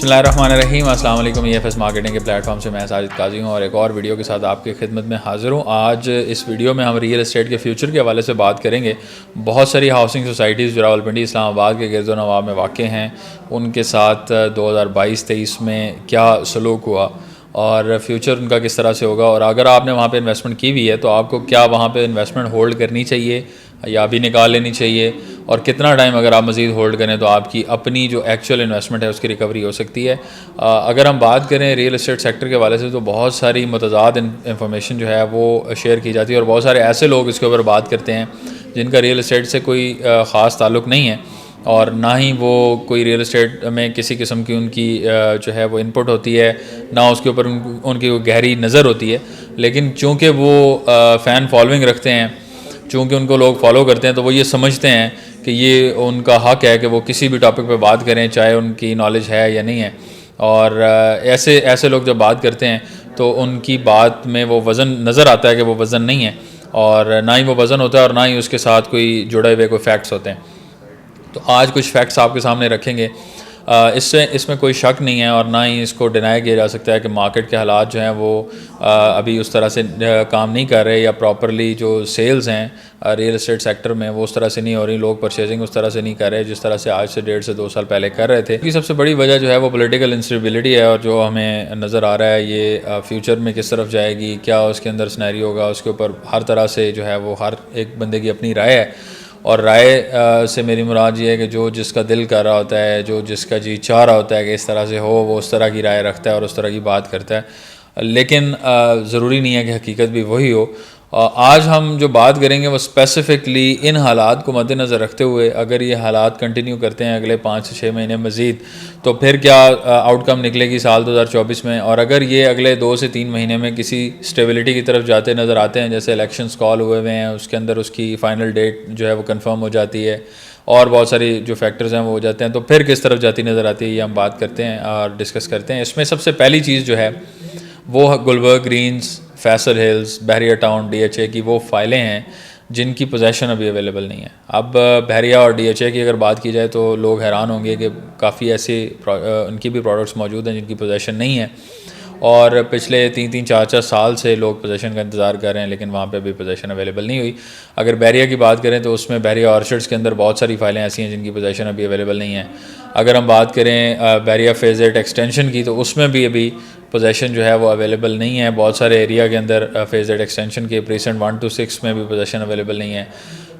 बिस्मिल्लाहिर्रहमानिर्रहीम। अस्सलाम वालेकुम। EFS मार्केटिंग के प्लेटफॉर्म से मैं साजिद काजी हूँ और एक और वीडियो के साथ आपकी खिदमत में हाज़िर हूँ। आज इस वीडियो में हम रियल एस्टेट के फ्यूचर के हवाले से बात करेंगे। बहुत सारी हाउसिंग सोसाइटीज़ जो रावलपिंडी इस्लामाबाद के गिरदो नवाब में वाक़ हैं, उनके साथ 2022-23 में क्या सलूक हुआ और फ्यूचर उनका किस तरह से होगा, और अगर आपने वहाँ पे इन्वेस्टमेंट की हुई है तो आपको क्या वहाँ पे इन्वेस्टमेंट होल्ड करनी चाहिए या भी निकाल लेनी चाहिए, और कितना टाइम अगर आप मज़ीद होल्ड करें तो आपकी अपनी जो एक्चुअल इन्वेस्टमेंट है उसकी रिकवरी हो सकती है। अगर हम बात करें रियल एस्टेट सेक्टर के हवाले से तो बहुत सारी मुतज़ाद इंफॉर्मेशन जो है वो शेयर की जाती है और बहुत सारे ऐसे लोग इसके ऊपर बात करते हैं जिनका रियल एस्टेट से कोई ख़ास ताल्लुक़ नहीं है और ना ही वो कोई रियल एस्टेट में किसी किस्म की उनकी जो है वो इनपुट होती है, ना उसके ऊपर उनकी गहरी नज़र होती है। लेकिन चूँकि वो फ़ैन फॉलोइंग रखते हैं, चूँकि उनको लोग फॉलो करते हैं, तो वो ये समझते हैं कि ये उनका हक़ है कि वो किसी भी टॉपिक पे बात करें, चाहे उनकी नॉलेज है या नहीं है। और ऐसे लोग जब बात करते हैं तो उनकी बात में वो वज़न नज़र आता है कि वो वज़न नहीं है, और ना ही वो वज़न होता है और ना ही उसके साथ कोई जुड़े हुए कोई फैक्ट्स होते हैं। तो आज कुछ फैक्ट्स आपके सामने रखेंगे। इसमें कोई शक नहीं है और ना ही इसको डिनाई किया जा सकता है कि मार्केट के हालात जो हैं वो अभी उस तरह से काम नहीं कर रहे, या प्रॉपरली जो सेल्स हैं रियल एस्टेट सेक्टर में वो उस तरह से नहीं हो रही, लोग परचेजिंग उस तरह से नहीं कर रहे जिस तरह से आज से 1.5 से 2 साल पहले कर रहे थे। क्योंकि सबसे बड़ी वजह जो है वो पॉलिटिकल इंस्टेबिलिटी है, और जो हमें नज़र आ रहा है ये फ्यूचर में किस तरफ जाएगी, क्या उसके अंदर सिनेरियो होगा, उसके ऊपर हर तरह से जो है वो हर एक बंदे की अपनी राय है। और राय से मेरी मुराद ये है कि जो जिसका दिल कर रहा होता है, जो जिसका जी चाह रहा होता है कि इस तरह से हो, वो उस तरह की राय रखता है और उस तरह की बात करता है। लेकिन ज़रूरी नहीं है कि हकीकत भी वही हो। आज हम जो बात करेंगे वो स्पेसिफ़िकली इन हालात को मद्देनज़र रखते हुए, अगर ये हालात कंटिन्यू करते हैं अगले 5 से 6 महीने मज़ीद, तो फिर क्या आउटकम निकलेगी साल 2024 में। और अगर ये अगले 2 से 3 महीने में किसी स्टेबिलिटी की तरफ जाते नज़र आते हैं, जैसे इलेक्शंस कॉल हुए हुए हैं, उसके अंदर उसकी फ़ाइनल डेट जो है वो कंफर्म हो जाती है और बहुत सारी जो फैक्टर्स हैं वो हो जाते हैं, तो फिर किस तरफ जाती नज़र आती है ये हम बात करते हैं और डिस्कस करते हैं। इसमें सबसे पहली चीज़ जो है वो गुलबर्ग ग्रीन्स, फैसल हिल्स, बहरिया टाउन, DHA की वो फाइलें हैं जिनकी पोजेसन अभी अवेलेबल नहीं है। अब बहरिया और DHA की अगर बात की जाए तो लोग हैरान होंगे कि काफ़ी ऐसे उनकी भी प्रोडक्ट्स मौजूद हैं जिनकी पोजेसन नहीं है, और पिछले 3-3, 4-4 साल से लोग पोजेसन का इंतज़ार कर रहे हैं, लेकिन वहाँ पे भी पोजेसन अवेलेबल नहीं हुई। अगर बहरिया की बात करें तो उसमें बहरिया ऑर्चर्ड्स के अंदर बहुत सारी फाइलें ऐसी हैं जिनकी पोजेसन अभी अवेलेबल नहीं है। अगर हम बात करें बहरिया फेज़ 8 एक्सटेंशन की, तो उसमें भी अभी पोजेसन जो है वो अवेलेबल नहीं है। बहुत सारे एरिया के अंदर फेज़ 8 एक्सटेंशन के प्रीसेंट 1 to 6 में भी पोजेसन अवेलेबल नहीं है।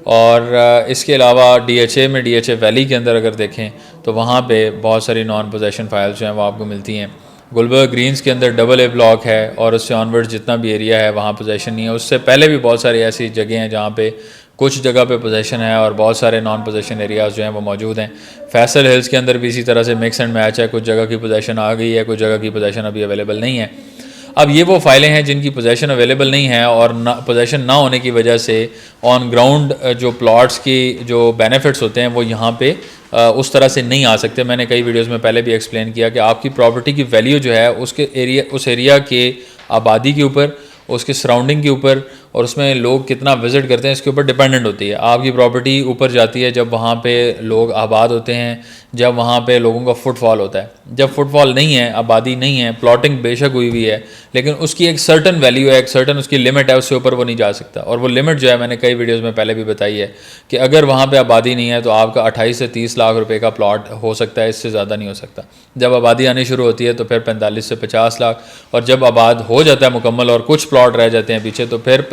और इसके अलावा DHA में, DHA वैली के अंदर अगर देखें तो वहाँ पे बहुत सारी नॉन पोजेसन फाइल्स जो हैं वो आपको मिलती हैं। गुलबर्ग ग्रीन्स के अंदर AA ब्लॉक है और उससे ऑनवर्ड्स जितना भी एरिया है वहाँ पोजेसन नहीं है। उससे पहले भी बहुत सारी ऐसी जगह हैं जहाँ पे कुछ जगह पे पोजेसन है और बहुत सारे नॉन पोजेसन एरियाज़ जो हैं वो मौजूद हैं। फैसल हिल्स के अंदर भी इसी तरह से मिक्स एंड मैच है, कुछ जगह की पोजेसन आ गई है, कुछ जगह की पोजेसन अभी अवेलेबल नहीं है। अब ये वो फाइलें हैं जिनकी पोजेसन अवेलेबल नहीं है, और पोजेसन ना होने की वजह से ऑन ग्राउंड जो प्लॉट्स की जो बेनिफिट्स होते हैं वो यहाँ पे उस तरह से नहीं आ सकते। मैंने कई वीडियोस में पहले भी एक्सप्लेन किया कि आपकी प्रॉपर्टी की वैल्यू जो है उस एरिया के आबादी के ऊपर, उसके सराउंडिंग के ऊपर और उसमें लोग कितना विज़िट करते हैं इसके ऊपर डिपेंडेंट होती है। आपकी प्रॉपर्टी ऊपर जाती है जब वहाँ पे लोग आबाद होते हैं, जब वहाँ पे लोगों का फुटफॉल होता है। जब फुटफॉल नहीं है, आबादी नहीं है, प्लॉटिंग बेशक हुई हुई है, लेकिन उसकी एक सर्टन वैल्यू है, एक सर्टन उसकी लिमिट है, उससे ऊपर वो नहीं जा सकता। और वो लिमिट जो है मैंने कई वीडियोज़ में पहले भी बताई है कि अगर वहाँ पर आबादी नहीं है तो आपका 28 से 30 लाख रुपये का प्लॉट हो सकता है, इससे ज़्यादा नहीं हो सकता। जब आबादी आनी शुरू होती है तो फिर 45 से 50 लाख, और जब आबाद हो जाता है मुकम्मल और कुछ प्लॉट रह जाते हैं पीछे तो फिर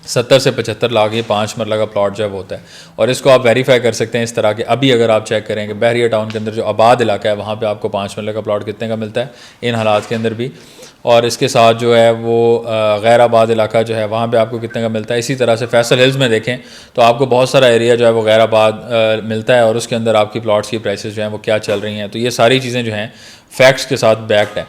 70 से 75 लाख ये 5 मरला का प्लॉट जो है वो होता है। और इसको आप वेरीफाई कर सकते हैं इस तरह के। अभी अगर आप चेक करें कि बहरिया टाउन के अंदर जो आबाद इलाका है वहाँ पे आपको 5 मरले का प्लॉट कितने का मिलता है इन हालात के अंदर भी, और इसके साथ जो है वो गैर आबाद इलाका जो है वहाँ पे आपको कितने का मिलता है। इसी तरह से फैसल हिल्स में देखें तो आपको बहुत सारा एरिया जो है वो गैर आबाद मिलता है, और उसके अंदर आपकी प्लॉट्स की प्राइसेस जो हैं वो क्या चल रही हैं। तो ये सारी चीज़ें जो हैं फैक्ट्स के साथ बैक्ड हैं।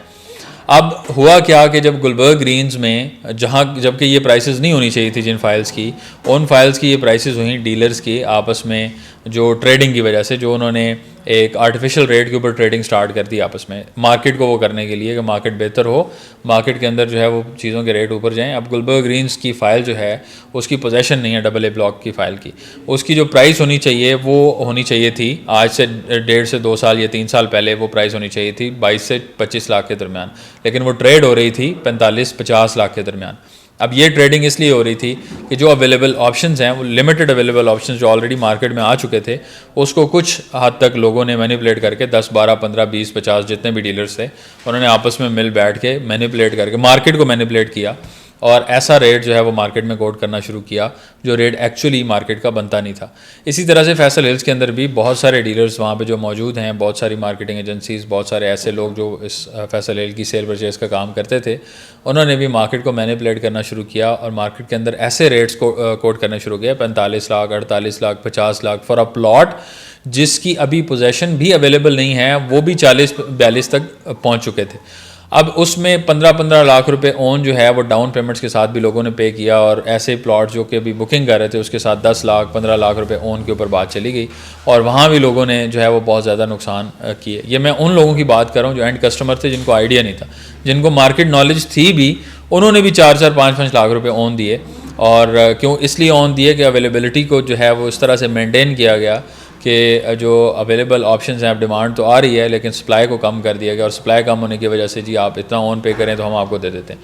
अब हुआ क्या कि जब गुलबर्ग ग्रीन्स में जबकि ये प्राइसेस नहीं होनी चाहिए थी जिन फाइल्स की, उन फाइल्स की ये प्राइसेस हुई डीलर्स की आपस में जो ट्रेडिंग की वजह से, जो उन्होंने एक आर्टिफिशियल रेट के ऊपर ट्रेडिंग स्टार्ट कर दी आपस में, मार्केट को वो करने के लिए कि मार्केट बेहतर हो, मार्केट के अंदर जो है वो चीज़ों के रेट ऊपर जाएं। अब गुलबर्ग ग्रीन्स की फ़ाइल जो है उसकी पोजेशन नहीं है AA ब्लॉक की फ़ाइल की, उसकी जो प्राइस होनी चाहिए वो होनी चाहिए थी आज से 1.5 से 2 साल या 3 साल पहले, वो प्राइस होनी चाहिए थी 22 से 25 लाख के दरमियान, लेकिन वो ट्रेड हो रही थी 45-50 लाख के दरमियान। अब ये ट्रेडिंग इसलिए हो रही थी कि जो अवेलेबल ऑप्शंस हैं वो लिमिटेड अवेलेबल ऑप्शंस जो ऑलरेडी मार्केट में आ चुके थे, उसको कुछ हद तक लोगों ने मैनिपुलेट करके 10, 12, 15, 20, 50 जितने भी डीलर्स थे उन्होंने आपस में मिल बैठ के मैनिपुलेट करके मार्केट को मैनिपुलेट किया और ऐसा रेट जो है वो मार्केट में कोट करना शुरू किया जो रेट एक्चुअली मार्केट का बनता नहीं था। इसी तरह से फैसल हिल्स के अंदर भी बहुत सारे डीलर्स वहाँ पे जो मौजूद हैं, बहुत सारी मार्केटिंग एजेंसीज, बहुत सारे ऐसे लोग जो इस फैसल हिल की सेल परचेज़ का काम करते थे, उन्होंने भी मार्केट को मैनिपुलेट करना शुरू किया और मार्केट के अंदर ऐसे रेट्स को कोट करने शुरू किया 45 lakh, 48 lakh, 50 lakh for a plot जिसकी अभी पोजेसन भी अवेलेबल नहीं है, वो भी 40-42 तक पहुँच चुके थे। अब उसमें 15-15 लाख रुपए ओन जो है वो डाउन पेमेंट्स के साथ भी लोगों ने पे किया और ऐसे प्लॉट जो कि अभी बुकिंग कर रहे थे उसके साथ 10 लाख 15 लाख रुपए ओन के ऊपर बात चली गई और वहाँ भी लोगों ने जो है वो बहुत ज़्यादा नुकसान किए। ये मैं उन लोगों की बात कर रहा हूँ जो एंड कस्टमर थे, जिनको आइडिया नहीं था, जिनको मार्केट नॉलेज थी भी, उन्होंने भी 4-4, 5-5 लाख रुपये ओन दिए। और क्यों इसलिए ओन दिए कि अवेलेबिलिटी को जो है वो इस तरह से मेंटेन किया गया कि जो अवेलेबल ऑप्शंस हैं, अब डिमांड तो आ रही है लेकिन सप्लाई को कम कर दिया गया और सप्लाई कम होने की वजह से जी आप इतना ऑन पे करें तो हम आपको दे देते हैं।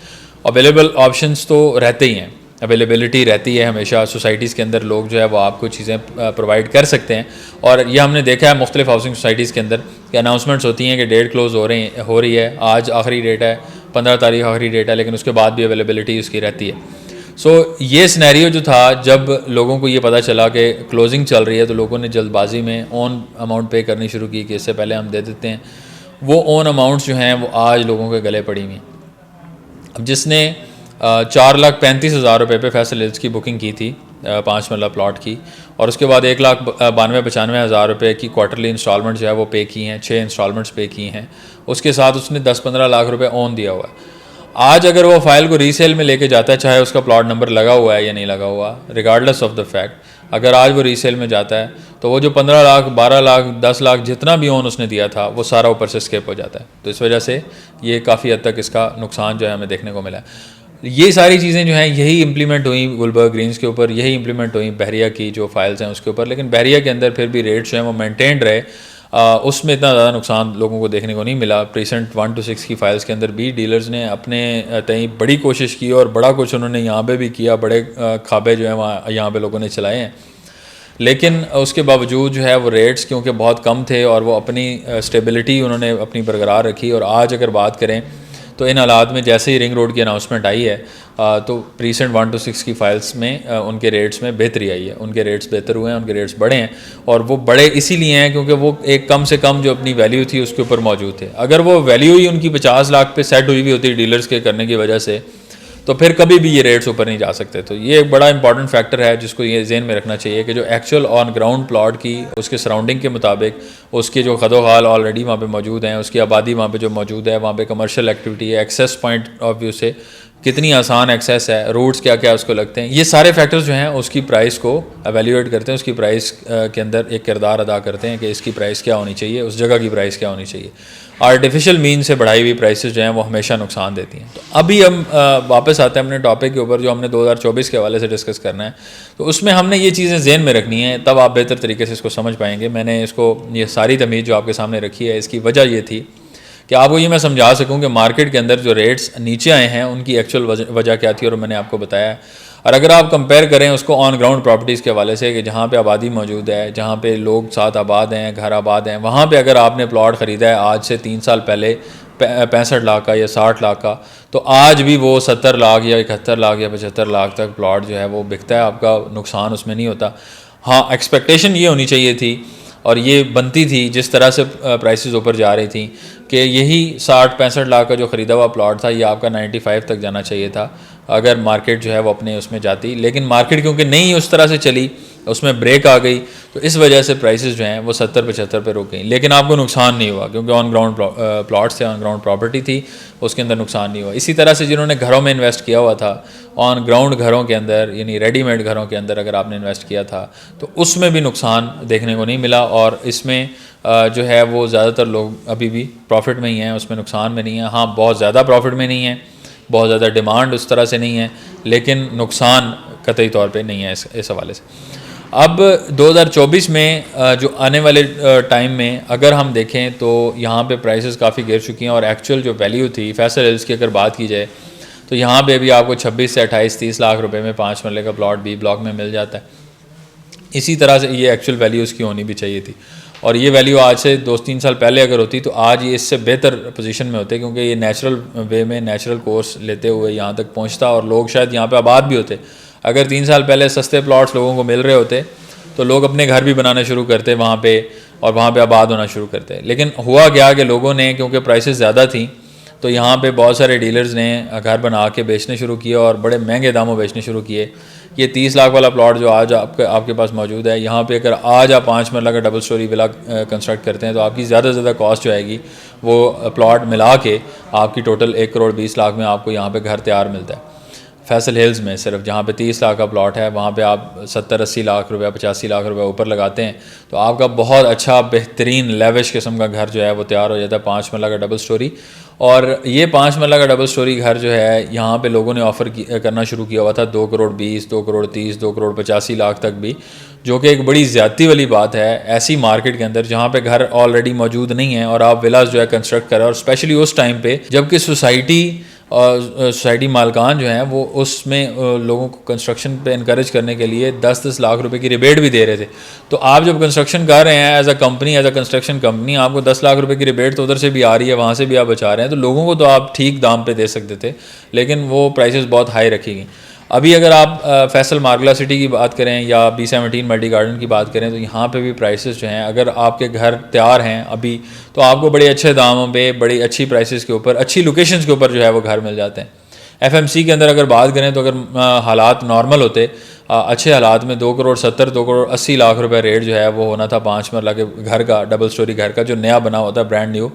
अवेलेबल ऑप्शंस तो रहते ही हैं, अवेलेबिलिटी रहती है हमेशा, सोसाइटीज़ के अंदर लोग जो है वो आपको चीज़ें प्रोवाइड कर सकते हैं। और ये हमने देखा है मुख्तलिफ हाउसिंग सोसाइटीज़ के अंदर कि अनाउंसमेंट्स होती हैं कि डेट क्लोज हो रही है, आज आखिरी डेट है, 15 तारीख आखिरी डेट है, लेकिन उसके बाद भी अवेलेबिलिटी उसकी रहती है। ये सिनेरियो जो था, जब लोगों को ये पता चला कि क्लोजिंग चल रही है तो लोगों ने जल्दबाजी में ओन अमाउंट पे करनी शुरू की कि इससे पहले हम दे देते हैं। वो ओन अमाउंट्स जो हैं वो आज लोगों के गले पड़ी हुई। अब जिसने 4,35,000 रुपये पे फैसल हिल्स की बुकिंग की थी 5 मरला प्लॉट की, और उसके बाद 1,92,95,000 रुपये की क्वार्टरली इंस्टॉलमेंट जो है वो पे की हैं, 6 इंस्टॉलमेंट्स पे की हैं, उसके साथ उसने 10-15 लाख रुपये ओन दिया हुआ है। आज अगर वो फाइल को रीसेल में लेके जाता है, चाहे उसका प्लॉट नंबर लगा हुआ है या नहीं लगा हुआ, रिगार्डलेस ऑफ द फैक्ट, अगर आज वो रीसेल में जाता है तो वो जो 15 लाख, 12 लाख, 10 लाख जितना भी ओन उसने दिया था वो सारा ऊपर से स्केप हो जाता है। तो इस वजह से ये काफ़ी हद तक इसका नुकसान जो है हमें देखने को मिला है। ये सारी चीज़ें जो हैं यही इंप्लीमेंट हुई गुलबर्ग ग्रीन्स के ऊपर, यही इंप्लीमेंट हुई बहरिया की जो फाइल्स हैं उसके ऊपर, लेकिन बहरिया के अंदर फिर भी रेट्स जो हैं वो मेंटेन रहे। उसमें इतना ज़्यादा नुकसान लोगों को देखने को नहीं मिला। प्रीसेंट 1 to 6 की फाइल्स के अंदर भी डीलर्स ने अपने तय बड़ी कोशिश की और बड़ा कुछ उन्होंने यहाँ पे भी किया, बड़े खाबे जो हैं वहाँ यहाँ पे लोगों ने चलाए हैं, लेकिन उसके बावजूद जो है वो रेट्स क्योंकि बहुत कम थे और वो अपनी स्टेबिलिटी उन्होंने अपनी बरकरार रखी। और आज अगर बात करें तो इन हालात में जैसे ही रिंग रोड की अनाउंसमेंट आई है तो प्रीसेंट 1 to 6 की फाइल्स में उनके रेट्स में बेहतरी आई है, उनके रेट्स बेहतर हुए हैं, उनके रेट्स बढ़े हैं। और वो बड़े इसीलिए हैं क्योंकि वो एक कम से कम जो अपनी वैल्यू थी उसके ऊपर मौजूद थे। अगर वो वैल्यू ही उनकी 50 लाख पे सेट हुई भी होती डीलर्स के करने की वजह से, तो फिर कभी भी ये रेट्स ऊपर नहीं जा सकते। तो ये एक बड़ा इंपॉर्टेंट फैक्टर है जिसको ये ज़हन में रखना चाहिए कि जो एक्चुअल ऑन ग्राउंड प्लॉट की उसके सराउंडिंग के मुताबिक उसके जो खदोहाल ऑलरेडी वहाँ पे मौजूद हैं, उसकी आबादी वहाँ पे जो मौजूद है, वहाँ पे कमर्शियल एक्टिविटी है, एक्सेस पॉइंट ऑफ व्यू से कितनी आसान एक्सेस है, रूट्स क्या क्या उसको लगते हैं, ये सारे फैक्टर्स जो हैं उसकी प्राइस को एवेल्यूएट करते हैं, उसकी प्राइस के अंदर एक किरदार अदा करते हैं कि इसकी प्राइस क्या होनी चाहिए, उस जगह की प्राइस क्या होनी चाहिए। आर्टिफिशियल मीन से बढ़ाई हुई प्राइसेस जो हैं वो हमेशा नुकसान देती हैं। तो अभी हम वापस आते हैं अपने टॉपिक के ऊपर जो हमने 2024 के हवाले से डिस्कस करना है। तो उसमें हमने ये चीज़ें ज़हन में रखनी है, तब आप बेहतर तरीके से इसको समझ पाएंगे। मैंने इसको ये सारी तमीज़ जो आपके सामने रखी है, इसकी वजह ये थी कि आपको ये मैं समझा सकूं कि मार्केट के अंदर जो रेट्स नीचे आए हैं उनकी एक्चुअल वजह क्या थी, और मैंने आपको बताया। और अगर आप कंपेयर करें उसको ऑन ग्राउंड प्रॉपर्टीज़ के हवाले से कि जहाँ पे आबादी मौजूद है, जहाँ पे लोग साथ आबाद हैं, घर आबाद हैं, वहाँ पे अगर आपने प्लॉट ख़रीदा है आज से 3 साल पहले 65 लाख का या 60 लाख का, तो आज भी वो 70 लाख या 71 लाख या 75 लाख तक प्लॉट जो है वो बिकता है, आपका नुकसान उसमें नहीं होता। हाँ, एक्सपेक्टेशन ये होनी चाहिए थी और ये बनती थी जिस तरह से प्राइसेस ऊपर जा रही थी कि यही 60-65 लाख का जो ख़रीदा हुआ प्लॉट था ये आपका 95 तक जाना चाहिए था अगर मार्केट जो है वो अपने उसमें जाती। लेकिन मार्केट क्योंकि नहीं उस तरह से चली, उसमें ब्रेक आ गई, तो इस वजह से प्राइसेस जो हैं वो 70-75 पे रुक गई। लेकिन आपको नुकसान नहीं हुआ क्योंकि ऑन ग्राउंड प्लॉट्स थे, ऑन ग्राउंड प्रॉपर्टी थी, उसके अंदर नुकसान नहीं हुआ। इसी तरह से जिन्होंने घरों में इन्वेस्ट किया हुआ था, ऑन ग्राउंड घरों के अंदर यानी रेडीमेड घरों के अंदर अगर आपने इन्वेस्ट किया था तो उसमें भी नुकसान देखने को नहीं मिला, और इसमें जो है वो ज़्यादातर लोग अभी भी प्रॉफिट में ही हैं, उसमें नुकसान में नहीं है। हाँ, बहुत ज़्यादा प्रॉफिट में नहीं है, बहुत ज़्यादा डिमांड उस तरह से नहीं है, लेकिन नुकसान कतई तौर पे नहीं है इस हवाले से। अब 2024 में जो आने वाले टाइम में अगर हम देखें तो यहाँ पे प्राइसेस काफ़ी गिर चुकी हैं, और एक्चुअल जो वैल्यू थी फैसल हिल्स की अगर बात की जाए तो यहाँ पे भी आपको 26 से 28-30 लाख रुपए में 5 मरले का प्लॉट बी ब्लॉक में मिल जाता है। इसी तरह से ये एक्चुअल वैल्यू उसकी होनी भी चाहिए थी, और ये वैल्यू आज से 2-3 साल पहले अगर होती तो आज ये इससे बेहतर पोजीशन में होते, क्योंकि ये नेचुरल वे में नेचुरल कोर्स लेते हुए यहाँ तक पहुँचता और लोग शायद यहाँ पे आबाद भी होते। अगर 3 साल पहले सस्ते प्लॉट्स लोगों को मिल रहे होते तो लोग अपने घर भी बनाना शुरू करते वहाँ पे, और वहाँ पे आबाद होना शुरू करते। लेकिन हुआ क्या कि लोगों ने, क्योंकि प्राइसेस ज़्यादा थी, तो यहाँ पे बहुत सारे डीलर्स ने घर बना के बेचने शुरू किए और बड़े महंगे दामों बेचने शुरू किए। ये 30 लाख वाला प्लॉट जो आज आपके पास मौजूद है, यहाँ पे अगर आज आप 5 मरला का डबल स्टोरी विला कंस्ट्रक्ट करते हैं तो आपकी ज़्यादा से ज़्यादा कॉस्ट जो आएगी वो प्लॉट मिला के आपकी टोटल 1 करोड़ 20 लाख में आपको यहाँ पे घर तैयार मिलता है। फैसल हिल्स में सिर्फ जहाँ पे 30 लाख का प्लॉट है, वहाँ पे आप 70-80 लाख रुपया 85 लाख रुपया ऊपर लगाते हैं तो आपका बहुत अच्छा बेहतरीन लेविश किस्म का घर जो है वो तैयार हो जाता है, 5 मरला का डबल स्टोरी। और ये 5 मरला का डबल स्टोरी घर जो है यहाँ पे लोगों ने ऑफ़र करना शुरू किया हुआ था 2 करोड़ 20, 2 करोड़ 30, 2 करोड़ 85 लाख तक भी, जो कि एक बड़ी ज़्यादती वाली बात है ऐसी मार्केट के अंदर जहाँ पे घर ऑलरेडी मौजूद नहीं है और आप विलास जो है कंस्ट्रक्ट करें, और स्पेशली उस टाइम पे जबकि सोसाइटी मालकान जो हैं वो उसमें लोगों को कंस्ट्रक्शन पे इनकरेज करने के लिए 10-10 लाख रुपए की रिबेट भी दे रहे थे। तो आप जब कंस्ट्रक्शन कर रहे हैं as a company, as a construction company, आपको 10 लाख रुपए की रिबेट तो उधर से भी आ रही है, वहाँ से भी आप बचा रहे हैं, तो लोगों को तो आप ठीक दाम पे दे सकते थे, लेकिन वो प्राइसेस बहुत हाई रखी गई। अभी अगर आप फैसल मार्गला सिटी की बात करें या B17 मल्टी गार्डन की बात करें तो यहाँ पे भी प्राइसेस जो हैं, अगर आपके घर तैयार हैं अभी तो आपको बड़े अच्छे दामों पे, बड़ी अच्छी प्राइसेस के ऊपर, अच्छी लोकेशंस के ऊपर जो है वो घर मिल जाते हैं। FMC के अंदर अगर बात करें तो अगर हालात नॉर्मल होते, अच्छे हालात में 2 करोड़ 70, 2 करोड़ 80 लाख रुपए रेट जो है वो होना था 5 मरला के घर का, डबल स्टोरी घर का, जो नया बना होता है ब्रांड न्यू,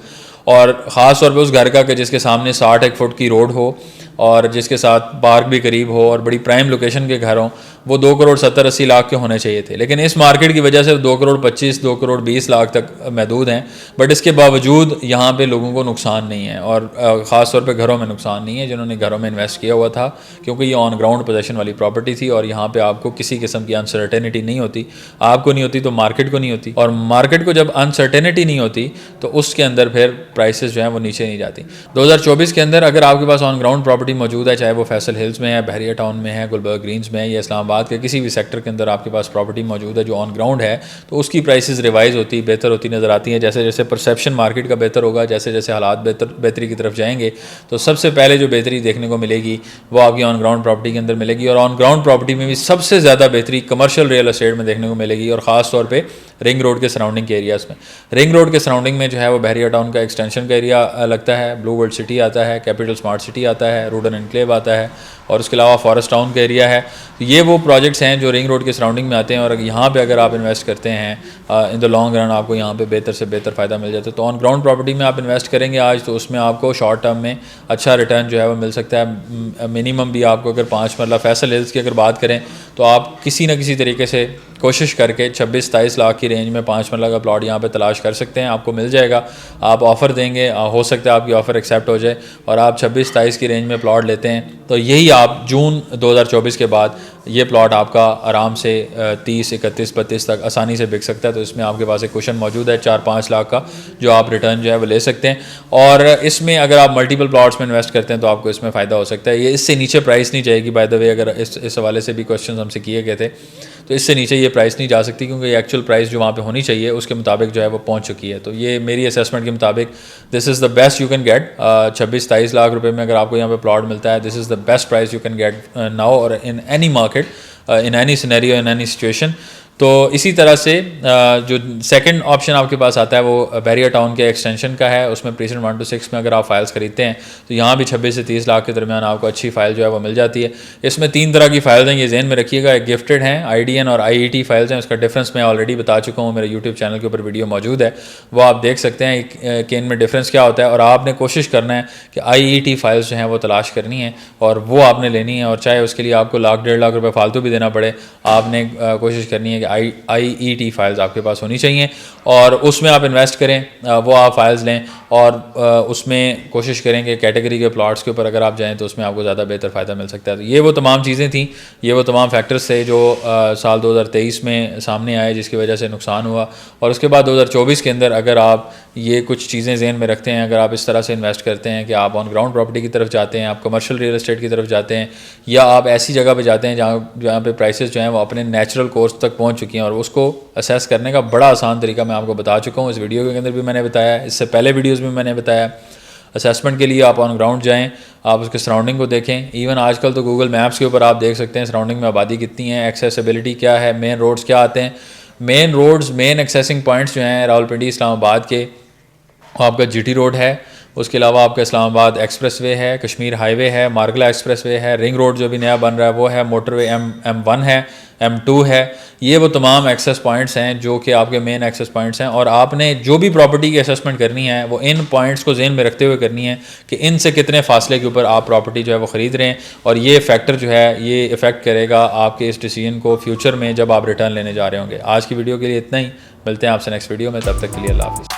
और ख़ास तौर पे उस घर का कि जिसके सामने 60 फुट की रोड हो और जिसके साथ पार्क भी करीब हो और बड़ी प्राइम लोकेशन के घर हों, वो 2 करोड़ 70-80 लाख के होने चाहिए थे। लेकिन इस मार्केट की वजह से 2 करोड़ 25, 2 करोड़ 20 लाख तक महदूद हैं, बट इसके बावजूद यहाँ पे लोगों को नुकसान नहीं है, और ख़ास तौर पे घरों में नुकसान नहीं है जिन्होंने घरों में इन्वेस्ट किया हुआ था, क्योंकि ये ऑन ग्राउंड पोजेशन वाली प्रॉपर्टी थी और यहाँ पे आपको किसी किस्म की अनसर्टेनिटी नहीं होती। आपको नहीं होती तो मार्केट को नहीं होती, और मार्केट को जब अनसर्टेनिटी नहीं होती तो उसके अंदर फिर प्राइसेस जो हैं वो नीचे नहीं जाती। 2024 के अंदर अगर आपके पास ऑन ग्राउंड प्रॉपर्टी मौजूद है, चाहे वो फैसल हिल्स में है, बहरिया टाउन में है, गुलबर्ग ग्रीन्स में है, या इस्लामाबाद के किसी भी सेक्टर के अंदर आपके पास प्रॉपर्टी मौजूद है जो ऑन ग्राउंड है, तो उसकी प्राइसेस रिवाइज होती, बेहतर होती नज़र आती हैं। जैसे जैसे परसेप्शन मार्केट का बेहतर होगा, जैसे जैसे हालात बेहतरी की तरफ जाएंगे, तो सबसे पहले जो बेहतरी देखने को मिलेगी वो आपकी ऑन ग्राउंड प्रॉपर्टी के अंदर मिलेगी। और ऑन ग्राउंड प्रॉपर्टी में भी सबसे ज़्यादा बेहतरी कमर्शियल रियल एस्टेट में देखने को मिलेगी, और ख़ास तौर पर रिंग रोड के सराउंडिंग के एरियाज़ में। रिंग रोड के सराउंडिंग में जो है वो बहरिया टाउन का एक्सटेंशन का एरिया लगता है, ब्लू वर्ल्ड सिटी आता है, कैपिटल स्मार्ट सिटी आता है, रूडन एनक्लेव आता है, और उसके अलावा फॉरेस्ट टाउन का एरिया है। तो ये वो प्रोजेक्ट्स हैं जो रिंग रोड के सराउंडिंग में आते हैं, और यहाँ पे अगर आप इन्वेस्ट करते हैं इन द लॉन्ग रन आपको यहाँ पे बेहतर से बेहतर फ़ायदा मिल जाता है। तो ऑन ग्राउंड प्रॉपर्टी में आप इन्वेस्ट करेंगे आज तो उसमें आपको शॉर्ट टर्म में अच्छा रिटर्न जो है वो मिल सकता है। मिनिमम भी आपको अगर 5 मरला फैसल हिल्स की अगर बात करें तो आप किसी न किसी तरीके से कोशिश करके 26-27 लाख की रेंज में 5 मरला का प्लॉट यहाँ पे तलाश कर सकते हैं, आपको मिल जाएगा। आप ऑफ़र देंगे, हो सकता है आपकी ऑफ़र एक्सेप्ट हो जाए और आप 26-27 की रेंज में प्लॉट लेते हैं, तो यही आप जून 2024 के बाद ये प्लॉट आपका आराम से 30, 31, 32 तक आसानी से बिक सकता है। तो इसमें आपके पास एक कुशन मौजूद है 4-5 लाख का, जो आप रिटर्न जो है वो ले सकते हैं। और इसमें अगर आप मल्टीपल प्लॉट्स में इन्वेस्ट करते हैं तो आपको इसमें फ़ायदा हो सकता है। ये इससे नीचे प्राइस नहीं जाएगी, बाय द वे, अगर इस हवाले से भी क्वेश्चन हमसे किए गए थे, तो इससे नीचे ये प्राइस नहीं जा सकती, क्योंकि एक्चुअल प्राइस जो वहाँ पे होनी चाहिए उसके मुताबिक जो है वो पहुँच चुकी है। तो ये मेरी असेसमेंट के मुताबिक this is the best you can get. 26-27 lakh रुपए में अगर आपको यहाँ पे प्लॉट मिलता है, this is the best price you can get now और in any market, in any scenario, in any situation। तो इसी तरह से जो सेकंड ऑप्शन आपके पास आता है वो बैरियर टाउन के एक्सटेंशन का है। उसमें प्रीसेंट 1 to 6 में अगर आप फाइल्स खरीदते हैं तो यहाँ भी 26 से 30 लाख के दरमियान आपको अच्छी फाइल जो है वो मिल जाती है। इसमें 3 तरह की फाइल्स हैं, ये जहन में रखिएगा। एक गिफ्टेड हैं, IDN और IET फाइल्स हैं। उसका डिफरेंस मैं ऑलरेडी बता चुका हूँ, मेरे यूट्यूब चैनल के ऊपर वीडियो मौजूद है, वो आप देख सकते हैं कि इनमें डिफरेंस क्या होता है। और आपने कोशिश करना है कि IET फाइल्स जो हैं वो तलाश करनी है और वो आपने लेनी है, और चाहे उसके लिए आपको लाख 1.5 लाख रुपये फालतू भी देना पड़े, आपने कोशिश करनी है कि IET फाइल्स आपके पास होनी चाहिए और उसमें आप इन्वेस्ट करें, वो आप फाइल्स लें और उसमें कोशिश करें कि कैटेगरी के प्लॉट्स के ऊपर अगर आप जाएं तो उसमें आपको ज़्यादा बेहतर फ़ायदा मिल सकता है। तो ये वो तमाम चीज़ें थी, ये वो तमाम फैक्टर्स थे जो साल 2023 में सामने आए जिसकी वजह से नुकसान हुआ। और उसके बाद 2024 के अंदर अगर आप ये कुछ चीज़ें ज़हन में रखते हैं, अगर आप इस तरह से इन्वेस्ट करते हैं कि आप ऑन ग्राउंड प्रॉपर्टी की तरफ जाते हैं, आप कमर्शियल रियल एस्टेट की तरफ जाते हैं, या आप ऐसी जगह पे जाते हैं जहाँ पे प्राइसेस जो हैं वो अपने नेचुरल कोर्स तक पहुँच चुकी हैं, और उसको असेस करने का बड़ा आसान तरीका मैं आपको बता चुका हूँ। इस वीडियो के अंदर भी मैंने बताया, इससे पहले वीडियोज़ में मैंने बताया। असेसमेंट के लिए आप ऑन ग्राउंड जाएं, आप उसके सराउंडिंग को देखें। इवन आजकल तो गूगल मैप्स के ऊपर आप देख सकते हैं सराउंडिंग में आबादी कितनी है, एक्सेसिबिलिटी क्या है, मेन रोड्स क्या आते हैं। Main roads, main accessing points जो हैं रावलपिंडी इस्लामाबाद के, आपका GT रोड है, उसके अलावा आपका इस्लामाबाद एक्सप्रेसवे है, कश्मीर हाईवे है, मार्गला एक्सप्रेसवे है, रिंग रोड जो भी नया बन रहा है वो है, मोटरवे M1 है, M2 है। ये वो तमाम एक्सेस पॉइंट्स हैं जो कि आपके मेन एक्सेस पॉइंट्स हैं, और आपने जो भी प्रॉपर्टी की असेसमेंट करनी है वो इन पॉइंट्स को ज़हन में रखते हुए करनी है कि इनसे कितने फासले के ऊपर आप प्रॉपर्टी जो है वो ख़रीद रहे हैं, और ये फैक्टर जो है ये इफ़ेक्ट करेगा आपके इस डिसीजन को फ्यूचर में जब आप रिटर्न लेने जा रहे होंगे। आज की वीडियो के लिए इतना ही, मिलते हैं आपसे नेक्स्ट वीडियो में, तब तक के लिए अल्लाह हाफ़िज़।